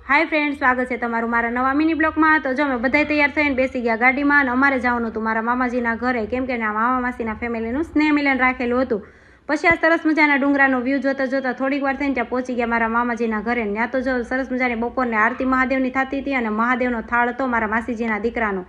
Hi friends, स्वागत है तमारू मारा नवा मिनी ब्लॉग में। तो जो मैं बधाई तैयार थईने बेसी गया गाड़ी में अने अमारे जवानुं हतुं मारा मामाजीना घरे, केम के मामा मासीना फेमिलीनुं स्नेह मिलन राखेलुं हतुं। पछी आ सरस मजाना डूंगरानो व्यू जोता जोता थोड़ी वार थईने त्यां पहोंची गया मारा मामाजीना घरे। त्यां तो जो सरस मजानी बपोरने आरती महादेवनी थती हती अने महादेवनो थाळ हतो मारा मासीजीना दीकरानो।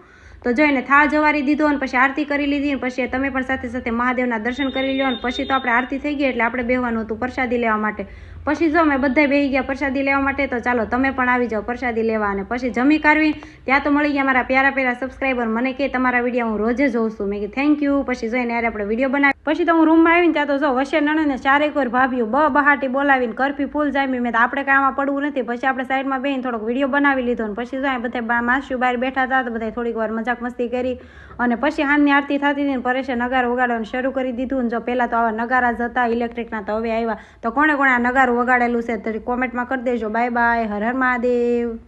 तो जो एने थाळ जवारी दीधो अने पछी आरती करी लीधी अने पछी तमे पण साथे साथे महादेवना दर्शन करी ल्यो। अने पछी तो आपणे आरती थई गई एटले आपणे बेहवानुं हतुं प्रसादी लेवा माटे। पछी जो मैं बधाई बेही गया प्रसादी लेवा माटे। तो चालो तमे पण आवी जाओ प्रसादी लेवा। अने पछी जमी करवी त्यां तो मळी गया मारा प्यारा प्यारा सब्सक्राइबर। मने के तमारा विडियो हूँ रोजे जोउं छुं। मैं कीधुं थैंक यू। पछी जोईने यार आपणे विडियो बनावी। पछी तो हूँ रूम में आवीने त्यां तो जो वशे नणंदने चारेक વાર ભાભીઓ બહાટી બોલાવીને કરફી ફૂલ જામી। મેં તો આપણે કાંઈ આમાં પડવું નથી। પછી આપણે સાઈડમાં બેહીને થોડોક વિડીયો બનાવી લીધો અને પછી જો બધા માસ્યું બહાર બેઠા હતા તો બધા થોડીક વાર મજાક મસ્તી કરી અને પછી હાંજની આરતી થતી હતી ને પરેશે નગારો વગાડવાનું શરૂ કરી દીધું। ને જો પહેલાં તો આવા નગારા જ હતા ઇલેક્ટ્રિકના, તો હવે આવ્યા। તો કોણે કોણે આ નગારું વગાડેલું છે તો કોમેન્ટમાં કરી દેજો। બાય બાય, હર હર મહાદેવ।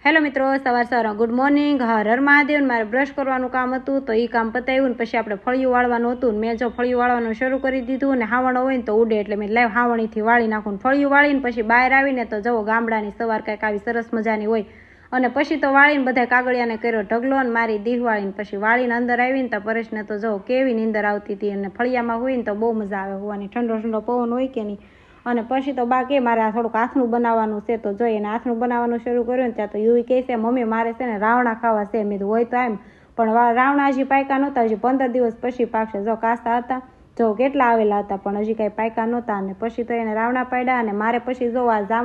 हेलो मित्रों, सवार सवार गुड मॉर्निंग। हर हर महादेव। मारे ब्रश करवानुं काम हतुं तो ई काम पताव्युं ने पछी आपणे फळियुं वाळवानुं हतुं। मैं जो फळियुं वाळवानुं शरू करी दीधुं ने हावणो होय ने तो उडे એટલે मैं लाव हावणीथी वाળી नाखું। फळियुं वाळीने पछी बहार आवीने तो जवो गामडानी सवार कांईक आवी सरस मजानी होय અને પછી તો વાળીને બધા કાગળિયાને કર્યો ઢગલો અને મારી દીહ વાળીને પછી વાળીને અંદર આવીને તો પરેશને તો જો કેવી નીંદર આવતી હતી અને ફળિયામાં હોય ને તો બહુ મજા આવે હોવાની। ઠંડો ઠંડો પવન હોય કે નહીં। અને પછી તો બા કે મારે આ થોડુંક આથનું બનાવવાનું છે તો જોઈએ ને આથનું બનાવવાનું શરૂ કર્યું ને ત્યાં તો યુવી કહે છે મમ્મી મારે છે ને રાવણા ખાવા છે। મેં તો હોય તો એમ પણ રાવણા હજી પાયકા નહોતા, હજી 15 દિવસ પછી પાકશે। જો કાસ્તા હતા જો કેટલા આવેલા હતા પણ હજી કાંઈ પાયકા નહોતા અને પછી તો એને રાવણા પાડ્યા। અને મારે પછી જો આ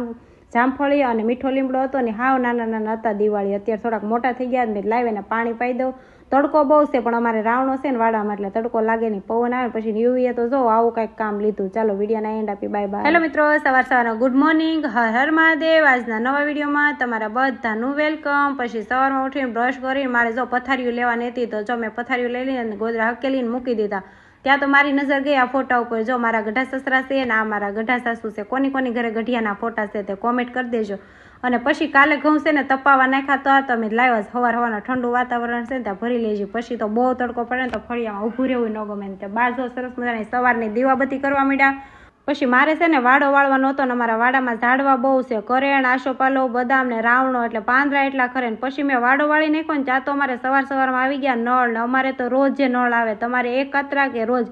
જામફળી અને મીઠો લીમડો હતો ને હાવ નાના નાના હતા દિવાળી, અત્યારે થોડાક મોટા થઈ ગયા મેં લાવીને પાણી પાઈ દઉં। તડકો બહુ છે પણ અમારે રાવણો છે ને વાડામાં એટલે તડકો લાગે નહીં, પવન આવે પછી યુવીએ તો જો આવું કંઈક કામ લીધું। ચાલો વિડીયોના એન્ડ આપી, બાય બાય। હેલો મિત્રો, સવાર સવારના ગુડ મોર્નિંગ, હર હર મહાદેવ। આજના નવા વિડીયોમાં તમારા બધાનું વેલકમ। પછી સવારમાં ઉઠીને બ્રશ કરીને મારે જો પથારીઓ લેવાની હતી તો જો મેં પથારીઓ લઈ લઈને ગોદરા હકેલીને મૂકી દીધા। ત્યાં તો મારી નજર ગઈ આ ફોટા ઉપર। જો મારા ગઢા સસરા છે ને આ મારા ગઢા સાસુ છે। કોની કોની ઘરે ગઢિયાના ફોટા છે તે કોમેન્ટ કરી દેજો। અને પછી કાલે ઘઉં છે ને તપાવા નાખ્યા તો તમે લાવ્યા સવાર સવારના ઠંડુ વાતાવરણ છે ને ત્યાં ભરી લેજો। પછી તો બહુ તડકો પડે ને તો ફળિયામાં ઊભું રહેવું ન ગમે ને બહાર જો સરસ મજાની સવારની દીવાબત્તી કરવા માંડ્યા। પછી મારે છે ને વાડો વાળવાનો હતો ને અમારા વાડામાં ઝાડવા બહુ છે, કરેણ, આશોપાલો, બદામ ને રાવણો એટલે પાંદડા એટલા ખરે ને પછી મેં વાડો વાળી નાખ્યો ને ત્યાં તો અમારે સવાર સવારમાં આવી ગયા નળ ને અમારે તો રોજ જે નળ આવે તમારે એક કતરા કે રોજ।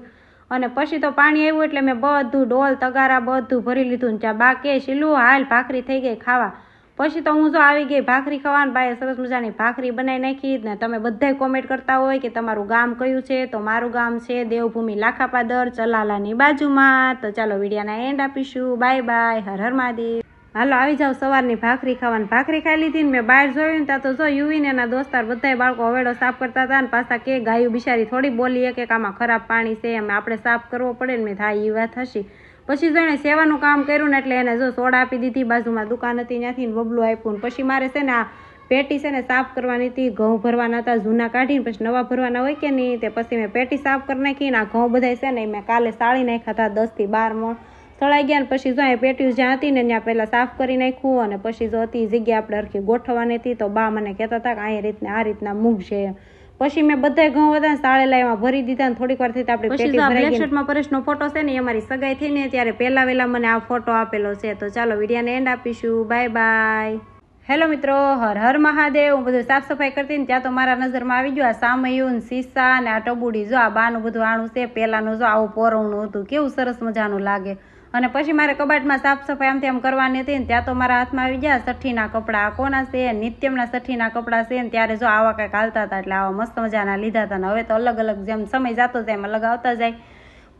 અને પછી તો પાણી આવ્યું એટલે મેં બધું ડોલ તગારા બધું ભરી લીધું ને ત્યાં બા કે શીલું હાલ ભાખરી થઈ ગઈ ખાવા। પછી તો હું જો આવી ગઈ ભાખરી ખાવા, બાએ સરસ મજાની ભાખરી બનાવી નાખી ને તમે બધાય કોમેન્ટ કરતા હોય કે તમારું ગામ કયું છે તો મારું ગામ છે દેવભૂમિ લાખાપાદર ચલાલાની બાજુમાં। તો ચાલો વિડીયોના એન્ડ આપીશું, બાય બાય, હર હર મહાદેવ। હાલો આવી જાઓ સવારની ભાખરી ખાવાની। ભાખરી ખાઈ લીધી ને મેં બહાર જોયું ત્યાં તો જો યુવીને એના દોસ્તાર બધાય બાળકો હવેડો સાફ કરતા હતા ને પાછા કે ગાયું બિચારી થોડી બોલી કે આમાં ખરાબ પાણી છે એમ આપણે સાફ કરવો પડે ને મેં હા એ વાત હશી। પછી જો એને સેવાનું કામ કર્યું ને એટલે એને જો સોડા આપી દીધી, બાજુમાં દુકાન હતી ત્યાંથી બબલું આપ્યું ને પછી મારે છે ને આ પેટી છે ને સાફ કરવાની હતી, ઘઉં ભરવાના હતા જૂના કાઢીને પછી નવા ભરવાના હોય કે નહીં તે પછી મેં પેટી સાફ કરી નાખી ને આ ઘઉં બધા છે ને મેં કાલે સાળી નાખ્યા હતા 10 થી 12 મણ સળાઈ ગયા ને પછી જો એ પેટીઓ જ્યાં હતી ને ત્યાં પહેલાં સાફ કરી નાખ્યું અને પછી જો હતી જગ્યા આપણે હરખી ગોઠવવાની હતી તો બા મને કહેતા હતા કે આ રીતને આ રીતના મૂકશે એમ। પછી મેં બધા ઘઉં બધા સાળેલા એમાં ભરી દીધા ને થોડીક વાર થઈ આપણે પેટી ભરાઈ ગઈ। શર્ટમાં પરેશનો ફોટો છે ને એ અમારી સગાઈ થઈને ત્યારે પહેલા વેલા મને આ ફોટો આપેલો છે। તો ચાલો વિડીયોને એન્ડ આપીશું, બાય બાય। હેલો મિત્રો, હર હર મહાદેવ। હું બધું સાફ સફાઈ કરતી ને ત્યાં તો મારા નજરમાં આવી ગયું આ સામયું શીશા ને આ ટબુડી જો આ બાનું બધું આણું છે પહેલાનું જો આવું પોરવણું હતું કેવું સરસ મજાનું લાગે। અને પછી મારે કબાટમાં સાફ સફાઈ આમથી આમ કરવાની હતી ને ત્યાં તો મારા હાથમાં આવી ગયા સઠ્ઠીના કપડાં। આ કોના છે? નિત્યમના સઠ્ઠીના કપડાં છે ને ત્યારે જો આવા કંઈક હાલતા હતા એટલે આવા મસ્ત મજાના લીધા હતા ને હવે તો અલગ અલગ જેમ સમય જતો જાય એમ અલગ આવતા જાય।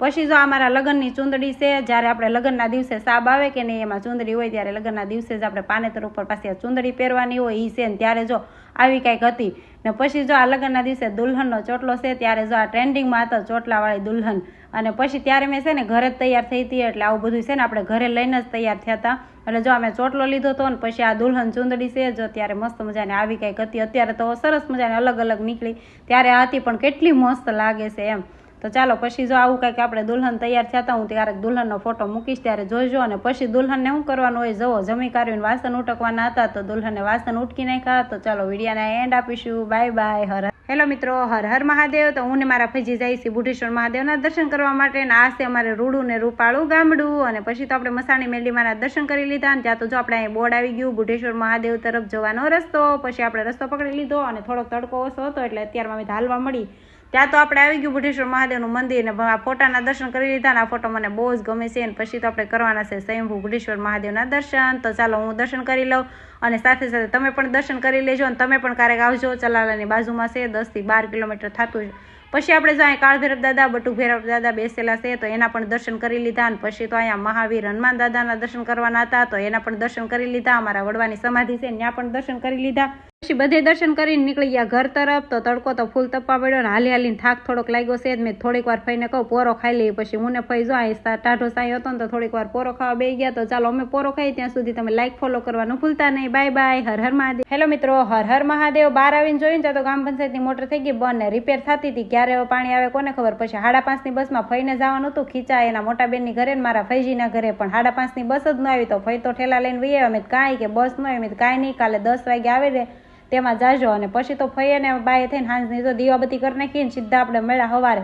પછી જો આ મારા લગ્નની ચૂંદડી છે, જ્યારે આપણે લગ્નના દિવસે સાબ આવે કે નહીં એમાં ચૂંદડી હોય ત્યારે લગ્નના દિવસે જ આપણે પાનેતર ઉપર પાછી ચૂંદડી પહેરવાની હોય એ છે ને ત્યારે જો આવી કંઈક હતી ને પછી જો આ લગ્નના દિવસે દુલ્હનનો ચોટલો છે ત્યારે જો આ ટ્રેન્ડિંગમાં હતો ચોટલાવાળી દુલ્હન। અને પછી ત્યારે મેં છે ને ઘરે જ તૈયાર થઈ હતી એટલે આવું બધું છે ને આપણે ઘરે લઈને જ તૈયાર થયા હતા। એટલે જો અમે ચોટલો લીધો હતો ને પછી આ દુલ્હન ચૂંદડી છે જો ત્યારે મસ્ત મજાની આવી કંઈક હતી। અત્યારે તો સરસ મજાની અલગ અલગ નીકળી, ત્યારે આ હતી પણ કેટલી મસ્ત લાગે છે એમ। તો ચાલો પછી જો આવું કંઈક આપણે દુલ્હન તૈયાર થયા હતા, હું ક્યારેક દુલ્હનનો ફોટો મૂકીશ ત્યારે જોઈજો। અને પછી દુલ્હનને શું કરવાનું હોય જવો જમી કાઢીને વાસણ ઉટકવાના હતા તો દુલ્હનને વાસણ ઉટકી નાખ્યા। તો ચાલો વિડીયોને એન્ડ આપીશું, બાય બાય, હર હેલો મિત્રો, હર હર મહાદેવ. તો હું ને મારા ફઈજી જાય છે બુઢેશ્વર મહાદેવના દર્શન કરવા માટે. અને આ છે અમારે રૂડું ને રૂપાળું ગામડું. અને પછી તો આપણે મસાણી મેરડીમાંના દર્શન કરી લીધા. અને ત્યાં તો જો આપણે અહીં બોર્ડ આવી ગયું બુઢેશ્વર મહાદેવ તરફ જવાનો રસ્તો. પછી આપણે રસ્તો પકડી લીધો અને થોડોક તડકો ઓછો હતો એટલે અત્યારમાં અમે હાલવા મળી. ત્યાં તો આપણે આવી ગયું બુઢેશ્વર મહાદેવનું મંદિર ને આ ફોટાના દર્શન કરી લીધા. અને આ ફોટો મને બહુ જ ગમે છે. અને પછી તો આપણે કરવાના છે સ્વયંભૂ બુઢેશ્વર મહાદેવના દર્શન. તો ચાલો હું દર્શન કરી લઉં અને સાથે સાથે તમે પણ દર્શન કરી લેજો. અને તમે પણ ક્યારેક આવજો. ચલાલાની બાજુમાં છે, 10 થી 12 કિલોમીટર થતું છે. પછી આપણે જો અહીંયા કાળ ભૈરવ દાદા, બટુક ભૈરવ દાદા બેસેલા છે તો એના પણ દર્શન કરી લીધા. અને પછી તો અહીંયા મહાવીર હનુમાન દાદાના દર્શન કરવાના હતા તો એના પણ દર્શન કરી લીધા. અમારા વડવાની સમાધિ છે ત્યાં પણ દર્શન કરી લીધા. પછી બધે દર્શન કરીને નીકળી ગયા ઘર તરફ. તો તડકો તો ફૂલ તપવા પડ્યો ને હાલી હાલીને થાક થોડોક લાગ્યો છે. મેં થોડીક વાર ફઈને કહું પોરો ખાઈ લઈએ. પછી હું ને ફઈ જો અહીં ટાઢો સાંઈ હતો ને તો થોડીક વાર પોરો ખાવા બેસી ગયા. તો ચાલો અમે પોરો ખાઈ ત્યાં સુધી તમે લાઈક ફોલો કરવાનું ભૂલતા નહીં. Bye bye. હર હર મહાદેવ. હેલો મિત્રો, હર હર મહાદેવ. બહાર આવીને જોઈને ત્યાં તો ગ્રામ પંચાયતની મોટર થઈ ગઈ બંધ ને રિપેર થતી હતી. ક્યારે પાણી આવે કોને ખબર. પછી 5:30ની બસમાં ફઈને જવાનું હતું ખીચા એના મોટા બેનની ઘરે ને મારા ફઈજીના ઘરે. પણ 5:30ની બસ જ ન આવી તો ફઈ તો ઠેલા લઈને વહી આવ્યા. મેં કાંઈ કે બસ ન આવી. મેં કાંઈ નહીં, કાલે 10 વાગે આવે રે તેમાં જાજો. અને પછી તો ફઈએ ને બાએ થઈને હાંજની તો દીવાબત્તી કરી નાખી ને સીધા આપણે મેળા હવારે.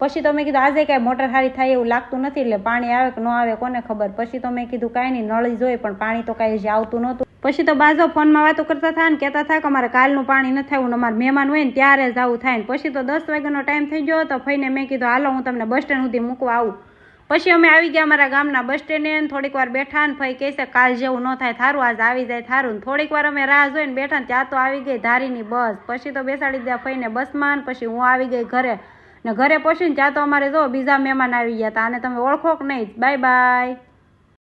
પછી તો મેં કીધું આજે કાંઈ મોટર સારી થાય એવું લાગતું નથી એટલે પાણી આવે કે ન આવે કોને ખબર. પછી તો મેં કીધું કાંઈ નહીં, નળી જોઈ પણ પાણી તો કાંઈ જે આવતું નહોતું. પછી તો બાજો ફોનમાં વાતો કરતા થાય ને કહેતા થાય કે અમારે કાલનું પાણી નથી આવ્યું ને અમારે મહેમાન હોય ને ત્યારે જ આવું થાય ને. પછી તો 10 વાગ્યાનો ટાઈમ થઈ ગયો તો ફઈને મેં કીધું હાલો હું તમને બસ સ્ટેન્ડ સુધી મૂકવા આવું. પછી અમે આવી ગયા અમારા ગામના બસ સ્ટેન્ડે. થોડીક વાર બેઠા ને ફઈ કહે છે કાલ જેવું ન થાય થારું, આજ આવી જાય થારું. થોડીક વાર અમે રાહ જોઈને બેઠા ને ત્યાં તો આવી ગઈ ધારીની બસ. પછી તો બેસાડી દીધા ફઈને બસમાં. પછી હું આવી ગઈ ઘરે ને ઘરે પહોંચીને ત્યાં તો અમારે જો બીજા મહેમાન આવી ગયા હતા. અને તમે ઓળખો કે નહીં. Bye by.